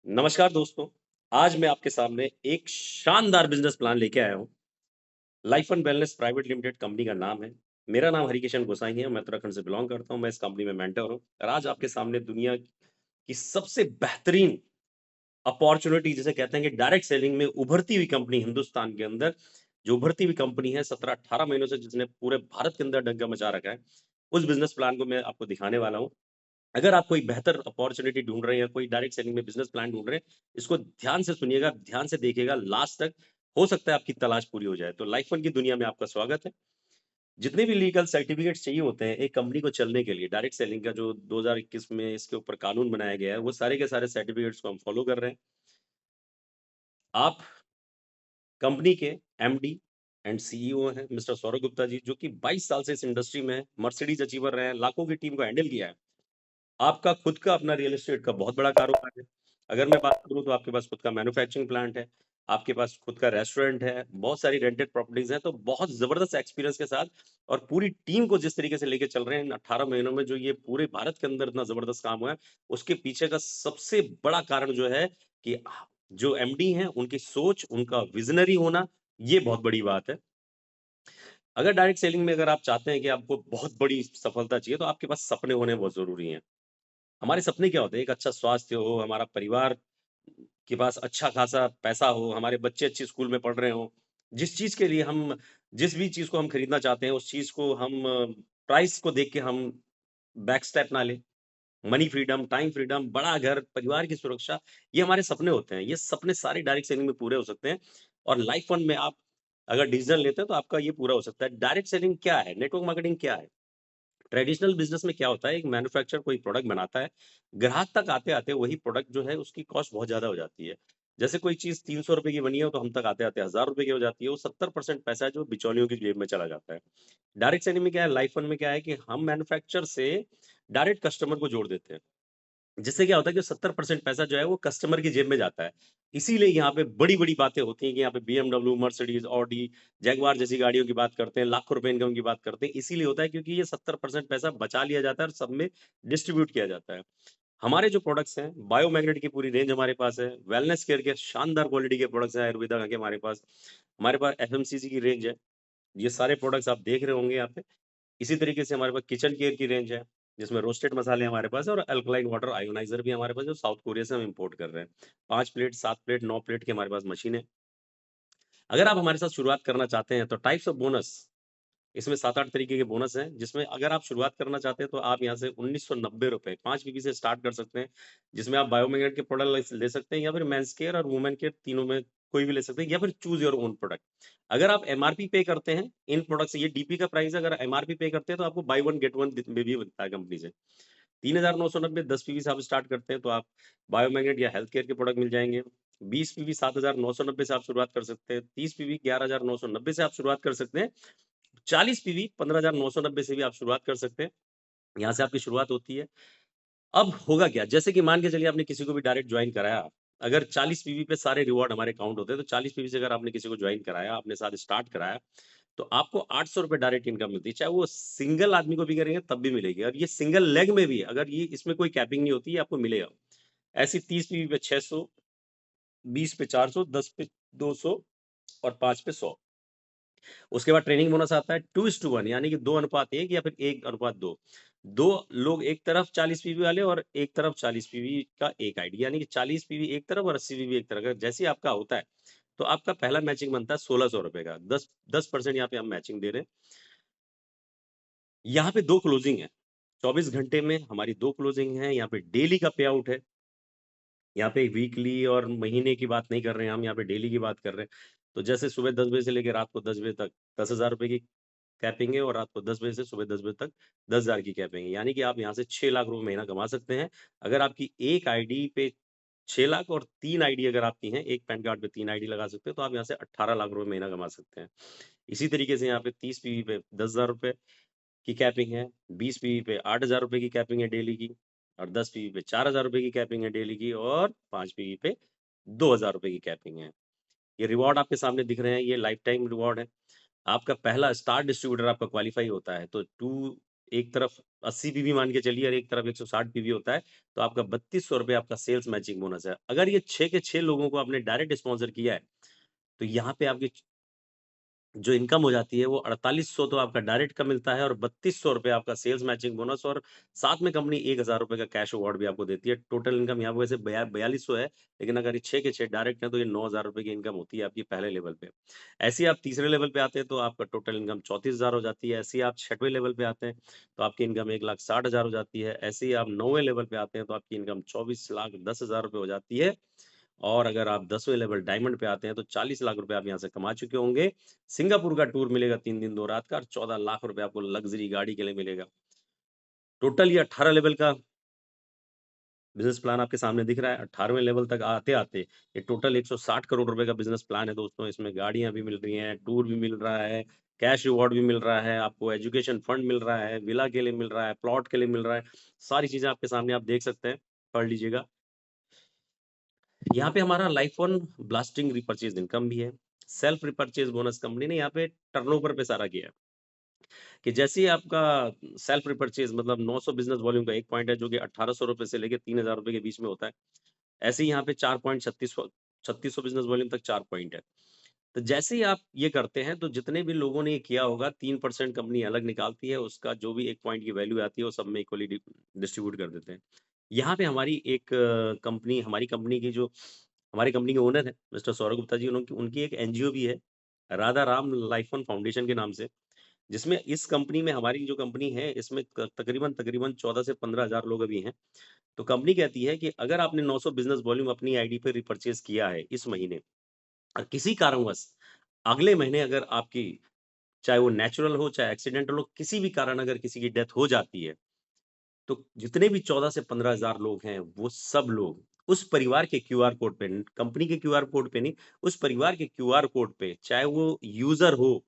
नमस्कार दोस्तों, आज मैं आपके सामने एक शानदार बिज़नेस प्लान लेके आया हूँ। Life and wellness private limited company का नाम है। मेरा नाम हरिकिशन गोसाई है, मैं उत्तराखंड से बिलॉन्ग करता हूँ, मैं इस कंपनी में मेंटर हूँ और आज आपके सामने दुनिया की सबसे बेहतरीन अपॉर्च्युनिटी जिसे कहते हैं कि डायरेक्ट सेलिंग में उभरती हुई कंपनी हिंदुस्तान के अंदर, जो उभरती हुई कंपनी है 17-18 महीनों से जिसने पूरे भारत के अंदर डंका मचा रखा है, उस बिज़नेस प्लान को मैं आपको दिखाने वाला हूँ। अगर आप कोई बेहतर अपॉर्च्युनिटी ढूँढ रहे हैं या कोई डायरेक्ट सेलिंग में बिज़नेस प्लान ढूँढ रहे हैं, इसको ध्यान से सुनिएगा, ध्यान से देखिएगा लास्ट तक, हो सकता है आपकी तलाश पूरी हो जाए। तो लाइफ वन की दुनिया में आपका स्वागत है। जितने भी लीगल सर्टिफ़िकेट्स चाहिए होते हैं एक कंपनी को चलने के लिए, डायरेक्ट सेलिंग का जो 2021 में इसके ऊपर कानून बनाया गया है, वो सारे के सारे सर्टिफ़िकेट्स को हम फॉलो कर रहे हैं। आप कंपनी के एमडी एंड सीईओ हैं मिस्टर सौरभ गुप्ता जी, जो कि 22 साल से इस इंडस्ट्री में हैं, मर्सिडीज़ अचीवर रहे हैं, लाखों की टीम को हैंडल किया है। आपका खुद का अपना रियल एस्टेट का बहुत बड़ा कारोबार है। अगर मैं बात करूँ तो आपके पास खुद का मैन्युफैक्चरिंग प्लांट है, आपके पास खुद का रेस्टोरेंट है, बहुत सारी रेंटेड प्रॉपर्टीज़ हैं, तो बहुत ज़बरदस्त एक्सपीरियंस के साथ और पूरी टीम को जिस तरीके से लेके चल रहे हैं इन 18 महीनों में जो ये पूरे भारत के अंदर इतना ज़बरदस्त काम हुआ है, उसके पीछे का सबसे बड़ा कारण जो है कि जो एमडी हैं, उनकी सोच, उनका विज़नरी होना, ये बहुत बड़ी बात है। अगर डायरेक्ट सेलिंग में अगर आप चाहते हैं कि आपको बहुत बड़ी सफलता चाहिए, तो आपके पास सपने होने बहुत ज़रूरी हैं। हमारे सपने क्या होते हैं? एक अच्छा स्वास्थ्य हो, हमारा परिवार के पास अच्छा खासा पैसा हो, हमारे बच्चे अच्छे स्कूल में पढ़ रहे हों। जिस भी चीज़ को हम खरीदना चाहते हैं, उस चीज़ को हम प्राइस को देख के हम बैक स्टेप ना लें। मनी फ्रीडम, टाइम फ्रीडम, बड़ा घर, परिवार की सुरक्षा, ये हमारे सपने होते हैं। ये सपने सारे डायरेक्ट सेलिंग में पूरे हो सकते हैं और लाइफ फंड में आप अगर डिसीज़न लेते हैं, तो आपका ये पूरा हो सकता है। डायरेक्ट सेलिंग क्या है? नेटवर्क मार्केटिंग क्या है? ट्रेडिशनल बिज़नेस में क्या होता है, एक मैन्युफैक्चरर कोई प्रोडक्ट बनाता है, ग्राहक तक आते-आते वही प्रोडक्ट जो है उसकी कॉस्ट बहुत ज़्यादा हो जाती है। जैसे कोई चीज़ ₹300 की बनी है तो हम तक आते-आते ₹1000 की हो जाती है, वो 70% पैसा है जो बिचौलियों की जेब में चला जाता है। डायरेक्ट सेलिंग में क्या है, लाइफ वन में क्या है कि हम मैन्युफैक्चरर से डायरेक्ट कस्टमर को जोड़ देते हैं। जिससे क्या होता है कि 70% पैसा जो है वो कस्टमर की जेब में जाता है। इसीलिए यहाँ पे बड़ी-बड़ी बातें होती हैं कि यहाँ पे बीएमडब्ल्यू, मर्सिडीज़, ऑडी, जैगुआर जैसी गाड़ियों की बात करते हैं, लाखों रुपए इनकम की बात करते हैं। इसीलिए होता है क्योंकि ये 70% पैसा बचा लिया जाता है और सब में डिस्ट्रीब्यूट किया जाता है। हमारे जो प्रोडक्ट्स हैं, बायोमैग्नेट की पूरी रेंज हमारे पास है, वेलनेस केयर के शानदार क्वालिटी के प्रोडक्ट्स हैं आयुर्वेदा के हमारे पास। हमारे पास एफएमसीजी की रेंज है। ये सारे प्रोडक्ट्स आप देख रहे होंगे यहाँ पे। इसी तरीके से हमारे पास किचन केयर की रेंज है, जिसमें रोस्टेड मसाले हमारे पास है और अल्कलाइन वाटर आयोनाइज़र भी हमारे पास है, जो साउथ कोरिया से हम इम्पोर्ट कर रहे हैं। 5 प्लेट, 7 प्लेट, 9 प्लेट की हमारे पास मशीन है। अगर आप हमारे साथ शुरुआत करना चाहते हैं, तो टाइप्स ऑफ बोनस इसमें 7-8 तरीके के बोनस हैं, जिसमें अगर आप शुरुआत करना चाहते हैं, तो आप यहाँ से ₹1990 5 पीवी से स्टार्ट कर सकते हैं, जिसमें आप बायोमैग्नेट के प्रोडक्ट ले सकते हैं या फिर मेंस केयर और वुमेन केयर तीनों में कोई भी ले सकते हैं या फिर चूज़ योर ओन प्रोडक्ट। अगर आप एमआरपी पे करते हैं, इन प्रोडक्ट से ये डीपी का प्राइस है, अगर एमआरपी पे करते हैं, तो आपको बाय वन गेट वन में भी मिलता है कंपनी से। 3990 10 पीवी से आप स्टार्ट करते हैं, तो आप बायोमैग्नेट या हेल्थ केयर के प्रोडक्ट मिल जाएँगे। 20 पीवी 7990 से आप शुरुआत कर सकते हैं। 30 पीवी 11990 से आप शुरुआत कर सकते हैं। 40 पीवी 15,990 से भी आप शुरुआत कर सकते हैं। यहाँ से आपकी शुरुआत होती है। अब होगा क्या? जैसे कि मान के चलिए आपने किसी को भी डायरेक्ट जॉइन कराया, अगर 40 पीवी पे सारे रिवॉर्ड हमारे काउंट होते हैं, तो 40 पीवी से अगर आपने किसी को जॉइन कराया, अपने साथ स्टार्ट कराया, तो आपको ₹800 डायरेक्ट इनकम मिलती है। चाहे वो सिंगल आदमी को भी करेंगे तब भी मिलेगी और ये सिंगल लेग में भी अगर ये इसमें कोई कैपिंग नहीं होती, ये आपको मिलेगा। ऐसे 30 पीवी पे 600, 20 पे 400, 10 पे 200 और 5 पे 100। उसके बाद ट्रेनिंग बोनस आता है 2:1 यानी कि 2:1 या फिर 1:2। 2 लोग एक तरफ 40 पीवी वाले और एक तरफ 40 पीवी का एक आईडी यानी कि 40 पीवी एक तरफ और 80 पीवी एक तरफ का जैसे ही आपका होता है, तो आपका पहला मैचिंग बनता है ₹1600 का। 10% यहाँ पे हम मैचिंग दे रहे हैं। यहाँ पे 2 क्लोजिंग है। 24 घंटे में हमारी 2 क्लोजिंग है, यहाँ पे डेली का पे आउट है। यहाँ पे वीकली और महीने की बात नहीं कर रहे हैं हम, यहाँ पे डेली की बात कर रहे हैं। तो जैसे सुबह 10 बजे से लेके रात को 10 बजे तक ₹10,000 की कैपिंग है और रात को 10 बजे से सुबह 10 बजे तक 10,000 की कैपिंग है। यानी कि आप यहाँ से 6 लाख रुपए महीना कमा सकते हैं। अगर आपकी एक आईडी पे 6 लाख और 3 आईडी अगर आपकी हैं, एक पैन कार्ड पे 3 आईडी लगा सकते हैं, तो आप यहाँ से 18 लाख रुपए महीना कमा सकते हैं। इसी तरीके से यहाँ पे 30 पीवी पे ₹10,000 की कैपिंग है, 20 पीवी पे ₹8,000 की कैपिंग है डेली की और 10 पीवी पे ₹4,000 की कैपिंग है डेली की और 5 पीवी पे ₹2,000 की कैपिंग है। ये रिवॉर्ड आपके सामने दिख रहे हैं, ये लाइफ टाइम रिवॉर्ड है। आपका पहला स्टार डिस्ट्रीब्यूटर आपका क्वालीफाई होता है, तो 2 एक तरफ 80 पीवी मान के चलिए और एक तरफ 160 पीवी होता है, तो आपका 3200 रुपए आपका सेल्स मैचिंग बोनस है। अगर ये 6 के 6 लोगों को आपने डायरेक्ट स्पॉन्सर किया है, तो यहाँ पे आपकी जो इनकम हो जाती है वो 4800 तो आपका डायरेक्ट का मिलता है और 3200 रुपए आपका सेल्स मैचिंग बोनस और साथ में कंपनी 1000 रुपए का कैश अवार्ड भी आपको देती है। टोटल इनकम यहाँ पे वैसे 4200 है, लेकिन अगर ये 6 के 6 डायरेक्ट है तो ये 9000 रुपए की इनकम होती है आपकी पहले लेवल पे। ऐसे ही आप तीसरे लेवल पे आते हैं तो आपका टोटल इनकम 34,000 हो जाती है। ऐसे ही आप छठवें लेवल पे आते हैं तो आपकी इनकम 1,60,000 हो जाती है। ऐसे ही आप 9वें लेवल पे आते हैं तो आपकी इनकम 24,10,000 रुपए हो जाती है। और अगर आप 10वें लेवल डायमंड पे आते हैं तो 40 लाख रुपए आप यहाँ से कमा चुके होंगे। सिंगापुर का टूर मिलेगा 3 दिन 2 रात का और 14 लाख रुपए आपको लग्ज़री गाड़ी के लिए मिलेगा। टोटल ये 18 लेवल का बिज़नेस प्लान आपके सामने दिख रहा है। 18वें लेवल तक आते-आते ये टोटल 160 करोड़ रुपए का बिज़नेस प्लान है दोस्तों। इसमें गाड़ियाँ भी मिल रही हैं, टूर भी मिल रहा है, कैश रिवॉर्ड भी मिल रहा है, आपको एजुकेशन फंड मिल रहा है, विला के लिए मिल रहा है, प्लॉट के लिए मिल रहा है। सारी चीज़ें आपके सामने आप देख सकते हैं, पढ़ लीजिएगा। यहाँ पे हमारा life on blasting repurchase income भी है। सेल्फ रिपर्चेज बोनस कंपनी ने यहाँ पे टर्नओवर पे सारा किया है कि जैसे ही आपका सेल्फ रिपर्चेज मतलब 900 बिजनेस वॉल्यूम का एक पॉइंट है जो कि 1800 रुपए से लेके 3000 रुपए के बीच में होता है। ऐसे ही यहाँ पे 4.3600 बिजनेस वॉल्यूम तक 4 पॉइंट है। तो जैसे ही आप ये करते हैं तो जितने भी लोगों ने ये किया होगा 3% कंपनी अलग निकालती है, उसका जो भी 1 पॉइंट की वैल्यू आती है वो सब में इक्वली डिस्ट्रीब्यूट कर देते हैं। यहाँ पे हमारी एक कंपनी हमारी कंपनी की जो हमारी कंपनी के ओनर हैं मिस्टर सौरभ गुप्ता जी उनकी उनकी एक एनजीओ भी है, Radha Ram life fund foundation के नाम से, जिसमें इस कंपनी में हमारी जो कंपनी है इसमें तकरीबन 14 से 15,000 लोग अभी हैं। तो कंपनी कहती है कि अगर आपने 900 बिज़नेस वॉल्यूम अपनी आईडी पे रिपर्चेज़ किया है इस महीने और किसी कारणवश अगले महीने अगर आपकी चाहे वो नेचुरल हो, चाहे एक्सीडेंटल हो, किसी भी कारण अगर किसी की डेथ हो जाती है, तो जितने भी 14 से 15,000 लोग हैं, वो सब लोग उस परिवार के क्यूआर कोड पे कंपनी के क्यूआर कोड पे नहीं, उस परिवार के क्यूआर कोड पे, चाहे वो यूज़र हो,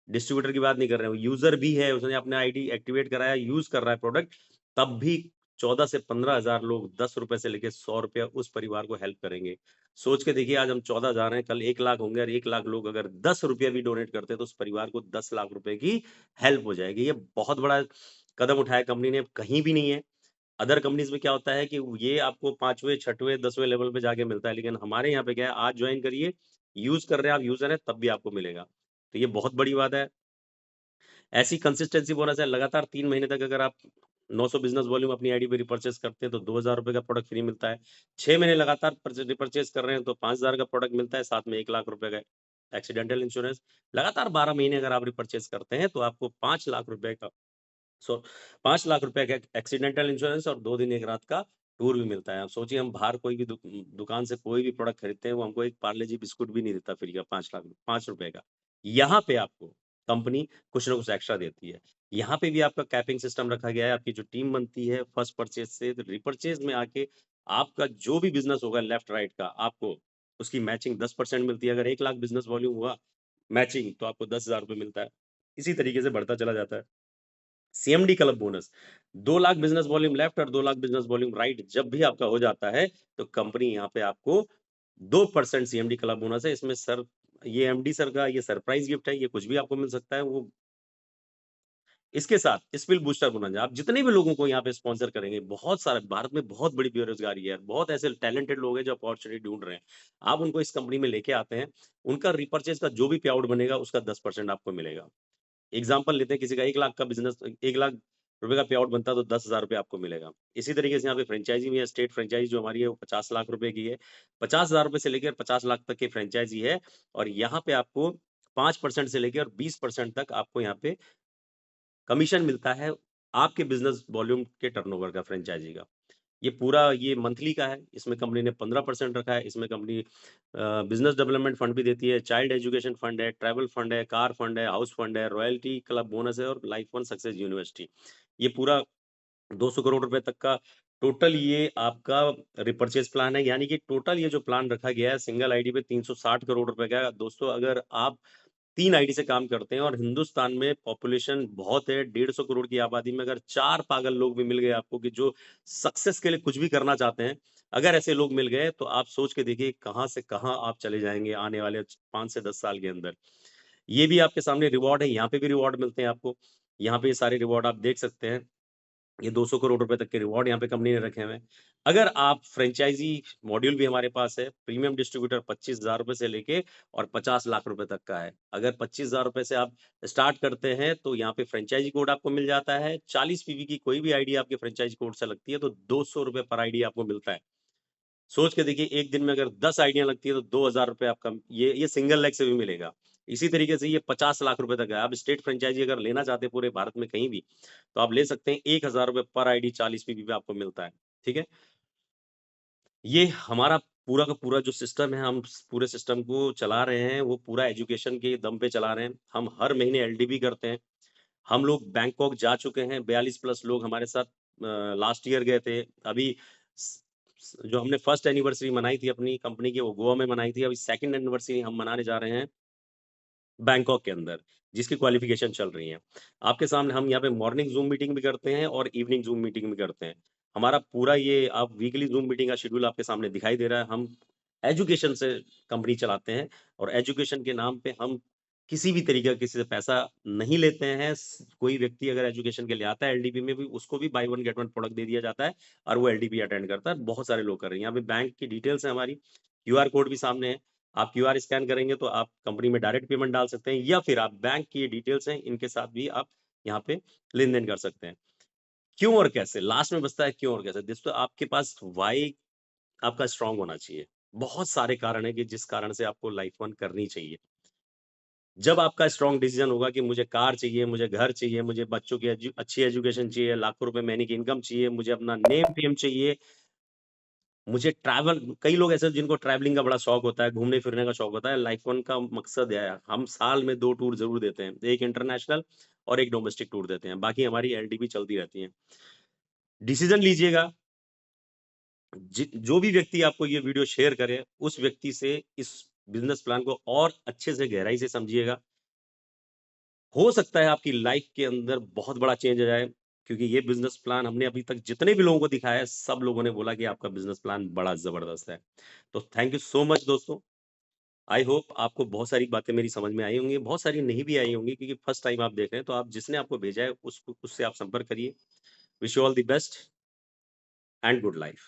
डिस्ट्रीब्यूटर की बात नहीं कर रहे हैं, वो यूज़र भी है, उसने अपना आईडी एक्टिवेट कराया, यूज़ कर रहा है प्रोडक्ट, तब भी 14 से 15,000 लोग ₹10 से लेके ₹100 उस परिवार को हेल्प करेंगे। सोच के देखिए आज हम 14,000 हैं, कल 1 लाख होंगे और 1 लाख लोग अगर ₹10 भी डोनेट करते हैं, तो उस परिवार को 10 लाख रुपए की हेल्प हो जाएगी। ये बहुत बड़ा कदम उठाया कंपनी ने, कहीं भी नहीं है। अदर कंपनीज़ में क्या होता है कि ये आपको 5वें, 6वें, 10वें लेवल पे जाके मिलता है, लेकिन हमारे यहाँ पे क्या है, आज जॉइन करिए, यूज़ कर रहे हैं आप, यूज़र हैं, तब भी आपको मिलेगा। तो ये बहुत बड़ी बात है। ऐसी कंसिस्टेंसी बोनस है, लगातार 3 महीने तक अगर आप 900 बिज़नेस वॉल्यूम अपनी आईडी पे रिपर्चेज़ करते हैं, तो ₹2,000 का प्रोडक्ट फ्री मिलता है। 6 महीने लगातार रिपर्चेज़ कर रहे हैं, तो 5,000 का प्रोडक्ट मिलता है, साथ में 1 लाख रुपए का एक्सीडेंटल इंश्योरेंस। लगातार 12 महीने अगर आप रिपर्चेज़ करते हैं, तो आपको 5 लाख रुपए का सो 5 लाख रुपए का एक्सीडेंटल इंश्योरेंस और 2 दिन 1 रात का टूर भी मिलता है। आप सोचिए हम बाहर कोई भी दुकान से कोई भी प्रोडक्ट खरीदते हैं, वो हमको एक पार्ले जी बिस्कुट भी नहीं देता फ्री का 5 रुपए का। यहाँ पे आपको कंपनी कुछ ना कुछ एक्स्ट्रा देती है। यहाँ पे भी आपका कैपिंग सिस्टम रखा गया है, आपकी जो टीम बनती है फर्स्ट परचेज़ से रिपर्चेज़ में आके आपका जो भी बिज़नेस होगा लेफ्ट राइट का, आपको उसकी मैचिंग 10% मिलती है। अगर 1 लाख बिज़नेस वॉल्यूम हुआ मैचिंग तो आपको ₹10,000 मिलता है। इसी तरीके से बढ़ता चला जाता है। CMD club bonus 2 lakh business volume left और 2 लाख बिज़नेस वॉल्यूम राइट जब भी आपका हो जाता है, तो कंपनी यहाँ पे आपको 2% सीएमडी क्लब बोनस है। इसमें सर ये एमडी सर का ये सरप्राइज़ गिफ्ट है, ये कुछ भी आपको मिल सकता है। वो इसके साथ स्किल बूस्टर बोनस आप जितने भी लोगों को यहाँ पे स्पॉन्सर करेंगे, बहुत सारा भारत में बहुत बड़ी बेरोज़गारी है, बहुत ऐसे टैलेंटेड लोग हैं जो अपॉर्च्युनिटी ढूँढ रहे हैं। आप उनको इस कंपनी में लेके आते हैं, उनका रिपर्चेज़ का जो भी पे आउट बनेगा, उसका 10% आपको मिलेगा। एग्ज़ाम्पल लेते हैं किसी का 1 लाख का बिज़नेस 1 लाख रुपए का पे आउट बनता है तो 10,000 रुपए आपको मिलेगा। इसी तरीके से यहाँ पे फ्रैंचाइज़ी भी है, स्टेट फ्रैंचाइज़ी जो हमारी है वो 50 लाख रुपए की है। 50,000 रुपए से लेकर 50 लाख तक की फ्रैंचाइज़ी है और यहाँ पे आपको 5% से लेके और 20% तक आपको यहाँ पे कमीशन मिलता है, आपके बिज़नेस वॉल्यूम के टर्नओवर का फ्रैंचाइज़ी का। ये पूरा ये मंथली का है, इसमें कंपनी ने 15% रखा है, इसमें कंपनी बिज़नेस डेवलपमेंट फंड भी देती है, चाइल्ड एजुकेशन फंड है, ट्रैवल फंड है, कार फंड है, हाउस फंड है, रॉयल्टी क्लब बोनस है और लाइफ वन सक्सेस यूनिवर्सिटी। ये पूरा 200 करोड़ रुपए तक का टोटल ये आपका रिपर्चेज़ प्लान है, यानी कि टोटल ये जो प्लान रखा गया है सिंगल आईडी पे 360 करोड़ रुपए का है। दोस्तों अगर आप 3 आईडी से काम करते हैं और हिंदुस्तान में पॉपुलेशन बहुत है, 150 करोड़ की आबादी में अगर 4 पागल लोग भी मिल गए आपको कि जो सक्सेस के लिए कुछ भी करना चाहते हैं, अगर ऐसे लोग मिल गए तो आप सोच के देखिए कहाँ से कहाँ आप चले जाएँगे आने वाले 5 से 10 साल के अंदर। ये भी आपके सामने रिवॉर्ड है, यहाँ पे भी रिवॉर्ड मिलते हैं आपको। यहाँ पे ये सारे रिवॉर्ड आप देख सकते हैं। ये 200 करोड़ रुपए तक के रिवॉर्ड यहाँ पे कंपनी ने रखे हुए हैं। अगर आप फ्रेंचाइज़ी मॉड्यूल भी हमारे पास है, प्रीमियम डिस्ट्रीब्यूटर 25,000 रुपए से लेके और 50 लाख रुपए तक का है। अगर 25,000 रुपए से आप स्टार्ट करते हैं, तो यहाँ पे फ्रेंचाइज़ी कोड आपको मिल जाता है। 40 पीवी की कोई भी आईडी आपके फ्रेंचाइज़ी कोड से लगती है, तो 200 रुपए पर आईडी आपको मिलता है। सोच के देखिए, एक दिन में अगर 10 आईडियाँ लगती है, तो 2,000 रुपए आपका ये सिंगल लेग से भी मिलेगा। इसी तरीके से ये 50 लाख रुपए तक है। आप स्टेट फ्रेंचाइज़ी अगर लेना चाहते हैं पूरे भारत में कहीं भी, तो आप ले सकते हैं। 1,000 रुपए पर आईडी 40 पीवी पे आपको मिलता है, ठीक है? ये हमारा पूरा का पूरा जो सिस्टम है, हम स पूरे सिस्टम को चला रहे हैं, वो पूरा एजुकेशन के दम पे चला रहे हैं। हम हर महीने एलडीबी करते हैं। हम लोग बैंकॉक जा चुके हैं, 42 प्लस लोग हमारे साथ लास्ट ईयर गए थे। अभी स स जो हमने फर्स्ट एनिवर्सरी मनाई थी अपनी कंपनी की, वो गोवा में मनाई थी। अभी सेकंड एनिवर्सरी हम मनाने जा रहे हैं बैंकॉक के अंदर, जिसकी क्वालिफ़िकेशन चल रही है। आपके सामने हम यहाँ पे मॉर्निंग ज़ूम मीटिंग भी करते हैं और इवनिंग ज़ूम मीटिंग भी करते हैं। हमारा पूरा ये आप वीकली ज़ूम मीटिंग का शेड्यूल आपके सामने दिखाई दे रहा है। हम एजुकेशन से कंपनी चलाते हैं और एजुकेशन के नाम पे हम किसी भी तरीके का किसी से पैसा नहीं लेते हैं। कोई व्यक्ति अगर एजुकेशन के लिए आता है एलडीपी में भी, उसको भी buy one get one product दे दिया जाता है और वो एलडीपी अटेंड करता है। बहुत सारे लोग कर रहे हैं। यहाँ पे बैंक की डिटेल्स है हमारी, क्यूआर कोड भी सामने है। आप क्यूआर स्कैन करेंगे तो आप कंपनी में डायरेक्ट पेमेंट डाल सकते हैं, या फिर आप बैंक की ये डिटेल्स हैं, इनके साथ भी आप यहाँ पे लेन-देन कर सकते हैं। क्यों और कैसे? लास्ट में बचता है क्यों और कैसे? दोस्तों, आपके पास व्हाय आपका स्ट्रॉन्ग होना चाहिए। बहुत सारे कारण हैं कि जिस कारण से आपको लाइफ वन करनी चाहिए। जब आपका स्ट्रॉन्ग डिसीजन होगा कि मुझे कार चाहिए, मुझे घर चाहिए, मुझे बच्चों की अच्छी एजुकेशन चाहिए, लाखों रुपए महीने की इनकम चाहिए, मुझे अपना नेम फेम चाहिए, मुझे ट्रैवल, कई लोग ऐसे हैं जिनको ट्रैवलिंग का बड़ा शौक होता है, घूमने-फिरने का शौक होता है। लाइफ वन का मकसद है, हम साल में 2 टूर ज़रूर देते हैं। एक इंटरनेशनल और एक डोमेस्टिक टूर देते हैं। बाकी हमारी एलटीवी चलती रहती है। डिसीजन लीजिएगा, जो भी व्यक्ति आपको ये वीडियो शेयर करे, उस व्यक्ति से इस बिज़नेस प्लान को और अच्छे से गहराई से समझिएगा। हो सकता है आपकी लाइफ के अंदर बहुत बड़ा चेंज आ जाए, क्योंकि ये बिज़नेस प्लान हमने अभी तक जितने भी लोगों को दिखाया है, सब लोगों ने बोला कि आपका बिज़नेस प्लान बड़ा ज़बरदस्त है। तो थैंक यू सो मच दोस्तों। आई होप आपको बहुत सारी बातें मेरी समझ में आई होंगी, बहुत सारी नहीं भी आई होंगी, क्योंकि फर्स्ट टाइम आप देख रहे हैं, तो आप जिसने आपको भेजा है उसको उससे आप संपर्क करिए। Wish you all the best and good life.